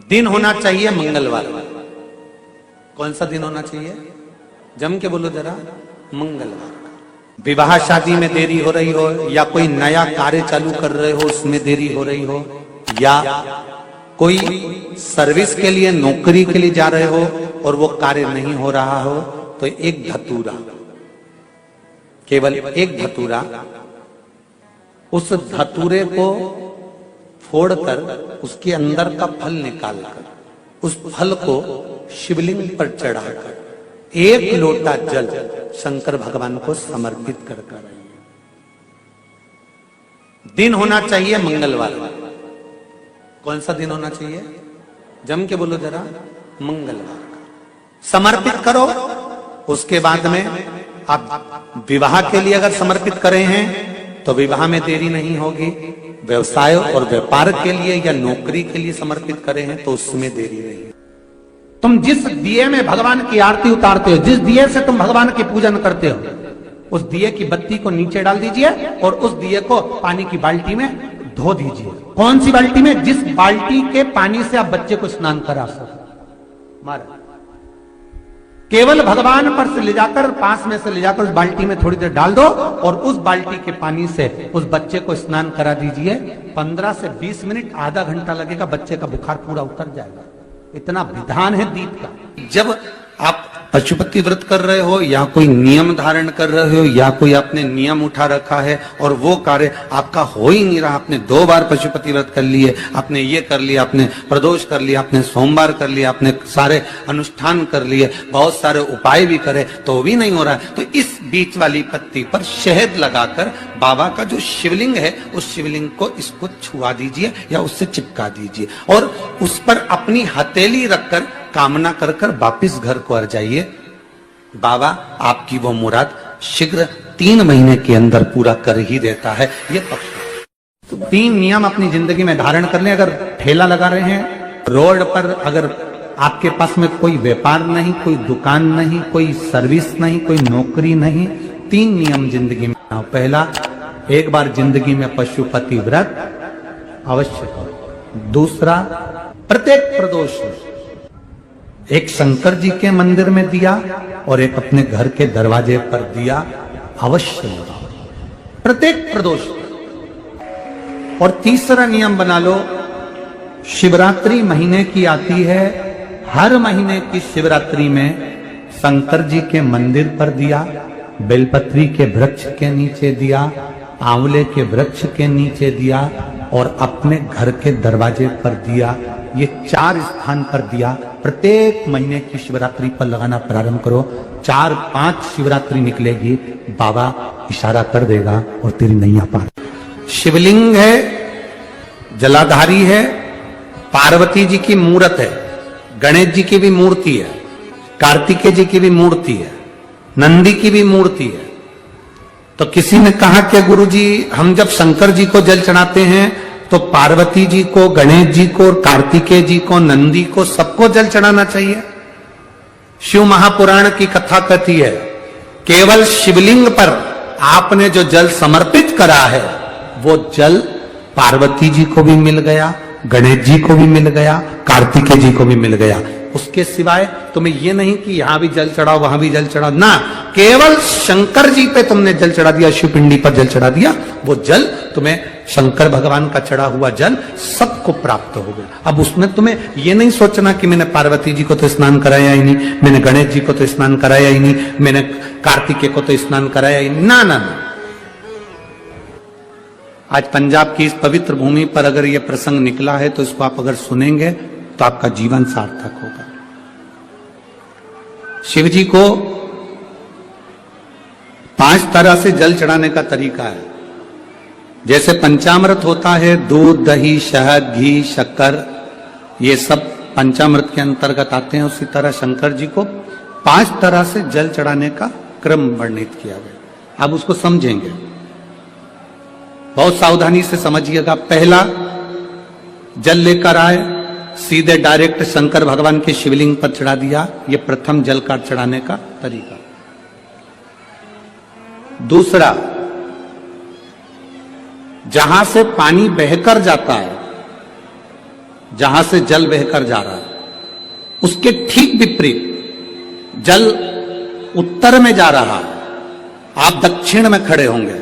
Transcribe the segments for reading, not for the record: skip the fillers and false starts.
दिन होना चाहिए मंगलवार। कौन सा दिन होना चाहिए? जम के बोलो जरा, मंगलवार। विवाह शादी में देरी हो रही हो, या कोई नया कार्य चालू कर रहे हो उसमें देरी हो रही हो, या कोई सर्विस के लिए नौकरी के लिए जा रहे हो और वो कार्य नहीं हो रहा हो, तो एक धतूरा, केवल एक धतूरा, उस धतूरे को फोड़कर उसके अंदर का फल निकालकर उस फल को शिवलिंग पर चढ़ाकर एक लोटा जल शंकर भगवान को समर्पित कर आइए। दिन होना चाहिए मंगलवार। कौन सा दिन होना चाहिए? जम के बोलो जरा, मंगलवार का समर्पित करो। उसके बाद में आप विवाह के लिए अगर समर्पित करे हैं तो विवाह में देरी नहीं होगी। व्यवसाय और व्यापार के लिए या नौकरी के लिए समर्पित करे हैं तो उसमें देरी नहीं। तुम जिस दिए में भगवान की आरती उतारते हो, जिस दिए से तुम भगवान की पूजन करते हो, उस दिए की बत्ती को नीचे डाल दीजिए और उस दिए को पानी की बाल्टी में धो दीजिए। कौन सी बाल्टी में? जिस बाल्टी के पानी से आप बच्चे को स्नान करा सको। मारा केवल भगवान पर से ले जाकर, पास में से ले जाकर उस बाल्टी में थोड़ी देर डाल दो और उस बाल्टी के पानी से उस बच्चे को स्नान करा दीजिए। 15 से 20 मिनट, आधा घंटा लगेगा, बच्चे का बुखार पूरा उतर जाएगा। इतना विधान है दीप का। जब आप पशुपति व्रत कर रहे हो या कोई नियम धारण कर रहे हो या कोई आपने नियम उठा रखा है और वो कार्य आपका हो ही नहीं रहा, आपने 2 बार पशुपति व्रत कर लिए, आपने ये कर लिया, आपने प्रदोष कर लिया, आपने सोमवार कर लिया, आपने सारे अनुष्ठान कर लिए, बहुत सारे उपाय भी करे तो भी नहीं हो रहा है, तो इस बीच वाली पत्ती पर शहद लगाकर बाबा का जो शिवलिंग है उस शिवलिंग को इसको छुआ दीजिए या उससे चिपका दीजिए और उस पर अपनी हथेली रखकर कामना कर कर वापिस घर को आ जाइए। बाबा आपकी वो मुराद शीघ्र 3 महीने के अंदर पूरा कर ही देता है। ये पक्ष। तो 3 नियम अपनी जिंदगी में धारण कर लें। अगर ठेला लगा रहे हैं रोड पर, अगर आपके पास में कोई व्यापार नहीं, कोई दुकान नहीं, कोई सर्विस नहीं, कोई नौकरी नहीं, 3 नियम जिंदगी में। पहला, एक बार जिंदगी में पशुपति व्रत अवश्य करो। दूसरा, प्रत्येक प्रदोष एक शंकर जी के मंदिर में दिया और एक अपने घर के दरवाजे पर दिया अवश्य लगाओ, प्रत्येक प्रदोष। और तीसरा नियम बना लो, शिवरात्रि महीने की आती है, हर महीने की शिवरात्रि में शंकर जी के मंदिर पर दिया, बेलपत्री के वृक्ष के नीचे दिया, आंवले के वृक्ष के नीचे दिया और अपने घर के दरवाजे पर दिया। ये 4 स्थान पर दिया। प्रत्येक महीने की शिवरात्रि पर लगाना प्रारंभ करो। 4-5 शिवरात्रि निकलेगी, बाबा इशारा कर देगा और तेरी नैया पार। शिवलिंग है, जलाधारी है, पार्वती जी की मूर्त है, गणेश जी की भी मूर्ति है, कार्तिकेय जी की भी मूर्ति है, नंदी की भी मूर्ति है। तो किसी ने कहा कि गुरुजी हम जब शंकर जी को जल चढ़ाते हैं तो पार्वती जी को, गणेश जी को, कार्तिकेय जी को, नंदी को, सबको जल चढ़ाना चाहिए। शिव महापुराण की कथा कहती है केवल शिवलिंग पर आपने जो जल समर्पित करा है वो जल पार्वती जी को भी मिल गया, गणेश जी को भी मिल गया, कार्तिकेय जी को भी मिल गया। उसके सिवाय तुम्हें ये नहीं कि यहां भी जल चढ़ाओ वहां भी जल चढ़ाओ, ना, केवल शंकर जी पे तुमने जल चढ़ा दिया, शिव पिंडी पर जल चढ़ा दिया, वो जल तुम्हें शंकर भगवान का चढ़ा हुआ जल सबको प्राप्त हो गया। अब उसमें तुम्हें ये नहीं सोचना कि मैंने पार्वती जी को तो स्नान कराया ही नहीं, मैंने गणेश जी को तो स्नान कराया ही नहीं, मैंने कार्तिकेय को तो स्नान कराया ही नहीं, ना ना ना। आज पंजाब की इस पवित्र भूमि पर अगर ये प्रसंग निकला है तो इसको आप अगर सुनेंगे तो आपका जीवन सार्थक होगा। शिव जी को 5 तरह से जल चढ़ाने का तरीका है। जैसे पंचामृत होता है, दूध, दही, शहद, घी, शक्कर, ये सब पंचामृत के अंतर्गत आते हैं, उसी तरह शंकर जी को 5 तरह से जल चढ़ाने का क्रम वर्णित किया गया। अब उसको समझेंगे, बहुत सावधानी से समझिएगा। पहला, जल लेकर आए, सीधे डायरेक्ट शंकर भगवान के शिवलिंग पर चढ़ा दिया, ये प्रथम जल का चढ़ाने का तरीका। दूसरा, जहां से पानी बहकर जाता है जहां से जल बहकर जा रहा है, उसके ठीक विपरीत जल उत्तर में जा रहा है, आप दक्षिण में खड़े होंगे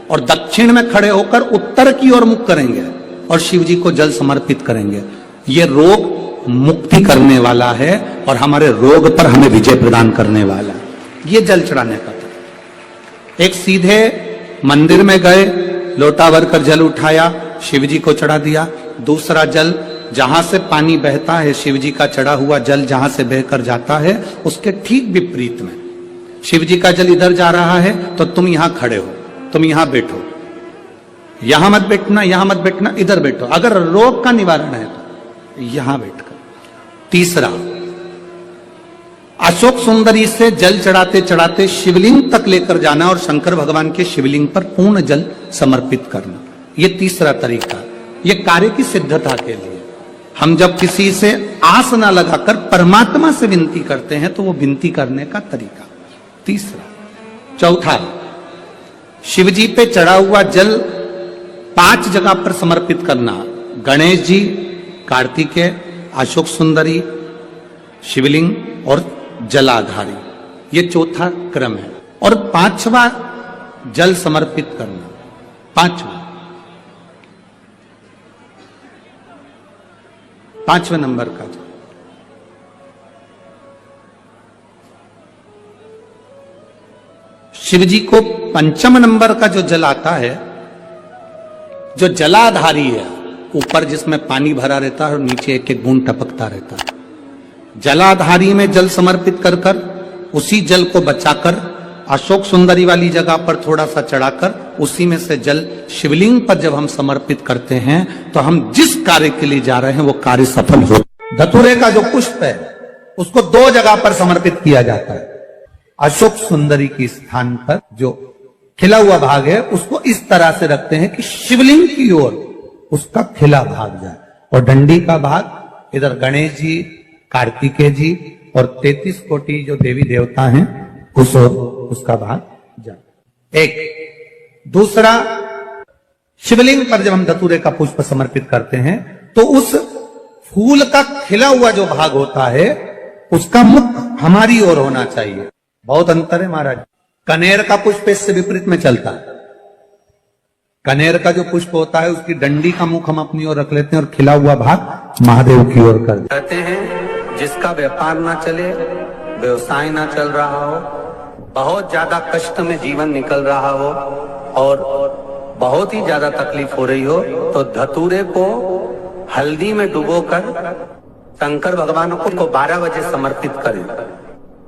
और दक्षिण में खड़े होकर उत्तर की ओर मुख करेंगे और शिव जी को जल समर्पित करेंगे। ये रोग मुक्ति करने वाला है और हमारे रोग पर हमें विजय प्रदान करने वाला है। ये जल चढ़ाने का था। एक सीधे मंदिर में गए, लोटा भरकर जल उठाया, शिव जी को चढ़ा दिया। दूसरा जल जहां से पानी बहता है, शिव जी का चढ़ा हुआ जल जहां से बहकर जाता है, उसके ठीक विपरीत में शिव जी का जल इधर जा रहा है तो तुम यहां खड़े हो, तुम यहां बैठो, यहां मत बैठना, यहां मत बैठना, इधर बैठो। अगर रोग का निवारण है तो यहां बैठकर। तीसरा, अशोक सुंदरी से जल चढ़ाते चढ़ाते शिवलिंग तक लेकर जाना और शंकर भगवान के शिवलिंग पर पूर्ण जल समर्पित करना। यह तीसरा तरीका, यह कार्य की सिद्धता के लिए। हम जब किसी से आस ना लगाकर परमात्मा से विनती करते हैं तो वो विनती करने का तरीका तीसरा। चौथा, शिव जी पे चढ़ा हुआ जल 5 जगह पर समर्पित करना। गणेश जी, कार्तिकेय, अशोक सुंदरी, शिवलिंग और जलाधारी, ये चौथा क्रम है। और 5वां जल समर्पित करना, 5वें नंबर का जल। शिव जी को 5वें नंबर का जो जल आता है, जो जलाधारी है, ऊपर जिसमें पानी भरा रहता है और नीचे एक एक बूंद टपकता रहता है, जलाधारी में जल समर्पित कर कर उसी जल को बचाकर अशोक सुंदरी वाली जगह पर थोड़ा सा चढ़ाकर उसी में से जल शिवलिंग पर जब हम समर्पित करते हैं तो हम जिस कार्य के लिए जा रहे हैं वो कार्य सफल हो। धतूरे का जो पुष्प है उसको 2 जगह पर समर्पित किया जाता है। अशोक सुंदरी के स्थान पर जो खिला हुआ भाग है उसको इस तरह से रखते हैं कि शिवलिंग की ओर उसका खिला भाग जाए, और डंडी का भाग इधर गणेश जी, कार्तिकेय जी और 33 कोटि जो देवी देवता हैं उस ओर उसका भाग जाए। एक दूसरा, शिवलिंग पर जब हम धतूरे का पुष्प समर्पित करते हैं तो उस फूल का खिला हुआ जो भाग होता है उसका मुख हमारी ओर होना चाहिए। बहुत अंतर है महाराज। कनेर का पुष्प इससे विपरीत में चलता है। कनेर का जो पुष्प होता है उसकी डंडी का मुख हम अपनी ओर रख लेते हैं और खिला हुआ भाग महादेव की ओर कर देते हैं। जिसका व्यापार ना चले, व्यवसाय ना चल रहा हो, बहुत ज्यादा कष्ट में जीवन निकल रहा हो और बहुत ही ज्यादा तकलीफ हो रही हो, तो धतूरे को हल्दी में डुबोकर शंकर भगवान को 12 बजे समर्पित करें।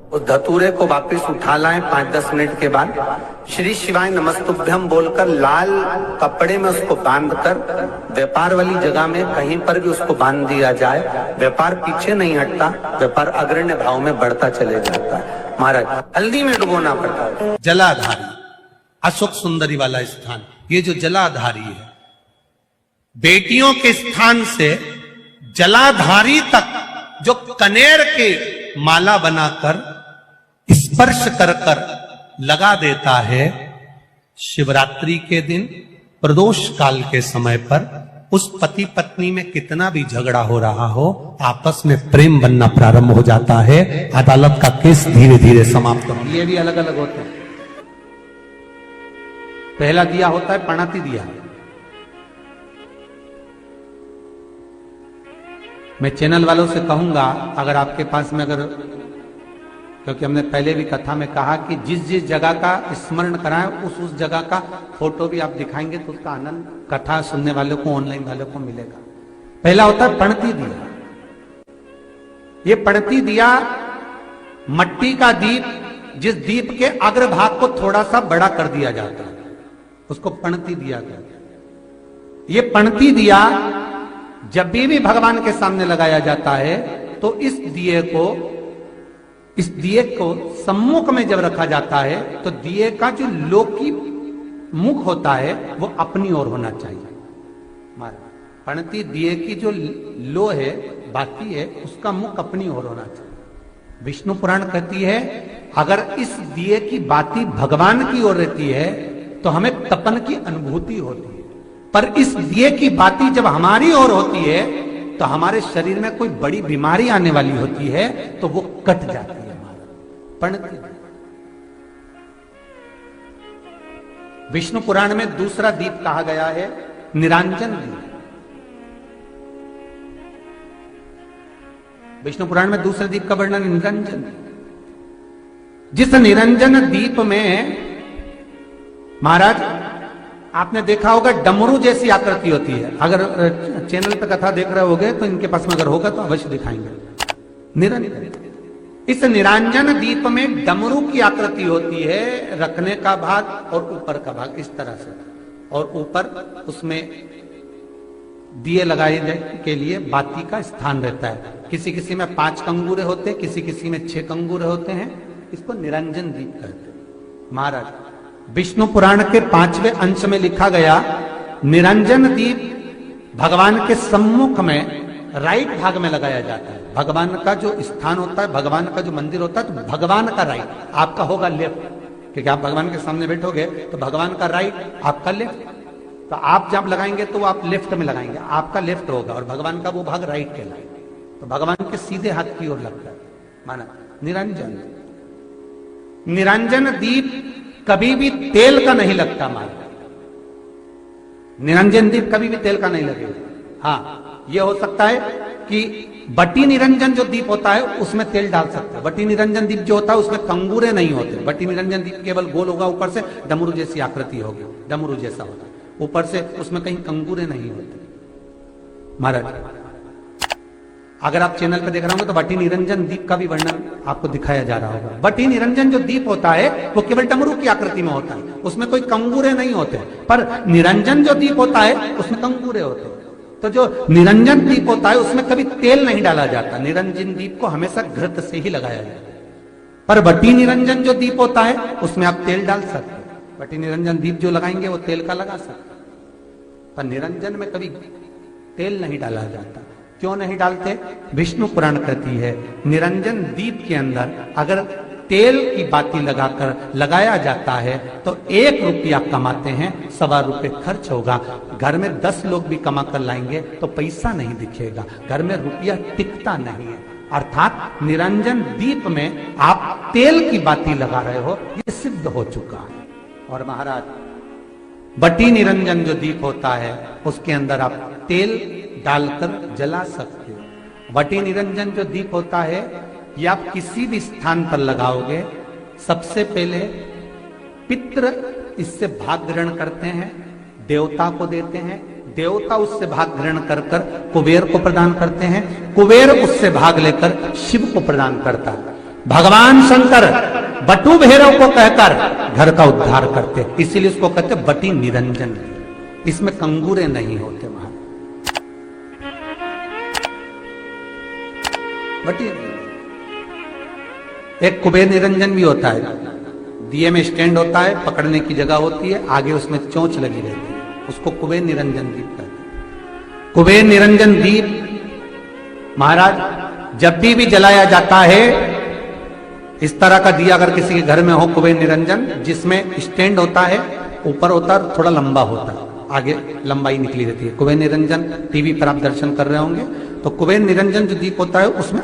उस धतूरे को वापस उठा लाएं 5-10 मिनट के बाद, श्री शिवाय नमस्तुभ्यम बोलकर लाल कपड़े में उसको बांधकर व्यापार वाली जगह में कहीं पर भी उसको बांध दिया जाए। व्यापार पीछे नहीं हटता, व्यापार अग्रण्य भाव में बढ़ता चले जाता है। महाराज, हल्दी में डुबोना पड़ता है। जलाधारी, अशोक सुंदरी वाला स्थान, ये जो जलाधारी है, बेटियों के स्थान से जलाधारी तक जो कनेर के माला बनाकर स्पर्श कर कर लगा देता है, शिवरात्रि के दिन प्रदोष काल के समय पर उस पति पत्नी में कितना भी झगड़ा हो रहा हो, आपस में प्रेम बनना प्रारंभ हो जाता है। अदालत का केस धीरे धीरे समाप्त हो। ये भी अलग अलग होते हैं। पहला दिया होता है पणाती दिया। मैं चैनल वालों से कहूंगा, अगर आपके पास में अगर, क्योंकि हमने पहले भी कथा में कहा कि जिस जिस जगह का स्मरण कराएं उस जगह का फोटो भी आप दिखाएंगे तो उसका आनंद कथा सुनने वालों को, ऑनलाइन वालों को मिलेगा। पहला होता है पणती दिया। ये पणती दिया मट्टी का दीप, जिस दीप के अग्रभाग को थोड़ा सा बड़ा कर दिया जाता है, उसको पणती दिया कहते हैं। ये पणती दिया जब भी भगवान के सामने लगाया जाता है तो इस दिए को सम्मुख में जब रखा जाता है तो दिए का जो लोकी मुख होता है वो अपनी ओर होना चाहिए। पणती दिए की जो लो है, बाती है, उसका मुख अपनी ओर होना चाहिए। विष्णु पुराण कहती है अगर इस दिए की बाती भगवान की ओर रहती है तो हमें तपन की अनुभूति होती है, पर इस दिए की बाती जब हमारी ओर होती है तो हमारे शरीर में कोई बड़ी बीमारी आने वाली होती है तो वो कट जाती है, हमारा पणती। विष्णु पुराण में दूसरा दीप कहा गया है निरांजन दीप। विष्णु पुराण में दूसरे दीप का वर्णन निरंजन। जिस निरंजन दीप में महाराज आपने देखा होगा डमरू जैसी आकृति होती है। अगर चैनल पे कथा देख रहे होगे तो इनके पास में अगर होगा तो अवश्य दिखाएंगे। निरंजन, इस निरंजन दीप में डमरू की आकृति होती है, रखने का भाग और ऊपर का भाग इस तरह से, और ऊपर उसमें दिए लगाए के लिए बाती का स्थान रहता है। किसी किसी में 5 कंगूरे होते हैं, किसी किसी में 6 कंगूरे होते हैं। इसको निरंजन दीप कहते हैं। महाराज विष्णु पुराण के 5वें अंश में लिखा गया निरंजन दीप भगवान के सम्मुख में राइट भाग में लगाया जाता है। भगवान का जो स्थान होता है, भगवान का जो मंदिर होता है, तो भगवान का राइट, आपका होगा लेफ्ट, क्योंकि आप भगवान के सामने बैठोगे तो भगवान का राइट, आपका लेफ्ट। तो आप जब लगाएंगे तो आप लेफ्ट में लगाएंगे, आपका लेफ्ट होगा और भगवान का वो भाग राइट के लाएंगे, तो भगवान के सीधे हाथ की ओर लगता है। माना निरंजन, निरंजन दीप कभी भी तेल का नहीं लगता। माना निरंजन दीप कभी भी तेल का नहीं लगेगा। हाँ, यह हो सकता है कि बटी निरंजन जो दीप होता है उसमें तेल डाल सकते हैं। बटी निरंजन दीप जो होता है उसमें कंगूरे नहीं होते। बटी निरंजन दीप केवल गोल होगा, ऊपर से डमरू जैसी आकृति होगी, डमरू जैसा होता है, ऊपर से उसमें कहीं कंगूरे नहीं होते। महाराज अगर आप चैनल पे देख रहे होंगे तो बटी निरंजन दीप का भी वर्णन आपको दिखाया जा रहा होगा। बटी निरंजन जो दीप होता है वो केवल डमरू की आकृति में होता है, उसमें कोई कंगूरे नहीं होते। पर निरंजन जो दीप होता है उसमें कंगूरे होते हैं। तो जो निरंजन दीप होता है उसमें कभी तेल नहीं डाला जाता। निरंजन दीप को हमेशा घृत से ही लगाया जाता है। पर बटी निरंजन जो दीप होता है उसमें आप तेल डाल सकते हैं। बटी निरंजन दीप जो लगाएंगे वो तेल का लगा सकते हैं, पर निरंजन में कभी तेल नहीं डाला जाता। क्यों नहीं डालते? विष्णु पुराण कहती है निरंजन दीप के अंदर अगर तेल की बाती लगाकर लगाया जाता है तो 1 रुपया कमाते हैं, 1.25 रुपये खर्च होगा। घर में 10 लोग भी कमा कर लाएंगे तो पैसा नहीं दिखेगा, घर में रुपया टिकता नहीं है। अर्थात निरंजन दीप में आप तेल की बाती लगा रहे हो, ये सिद्ध हो चुका है। और महाराज बटी निरंजन जो दीप होता है उसके अंदर आप तेल डालकर जला सकते हो। बटी निरंजन जो दीप होता है ये आप किसी भी स्थान पर लगाओगे, सबसे पहले पितृ इससे भाग ग्रहण करते हैं, देवता को देते हैं, देवता उससे भाग ग्रहण कर कर कुबेर को प्रदान करते हैं, कुबेर उससे भाग लेकर शिव को प्रदान करता है। भगवान शंकर बटु भैरव को कहकर घर का उद्धार करते, इसीलिए उसको कहते बटी निरंजन। इसमें कंगूरे नहीं होते। वहां बटी एक कुबेर निरंजन भी होता है, दिए में स्टैंड होता है, पकड़ने की जगह होती है, आगे उसमें चोंच लगी रहती है, उसको कुबेर निरंजन दीप कहते हैं। कुबेर निरंजन दीप महाराज जब भी जलाया जाता है, इस तरह का दिया अगर किसी के घर में हो कुबेर निरंजन, जिसमें स्टैंड होता है, ऊपर होता है, थोड़ा लंबा होता है, आगे लंबाई निकली रहती है। कुबेर निरंजन टीवी पर आप दर्शन कर रहे होंगे तो कुबेर निरंजन जो दीप होता है उसमें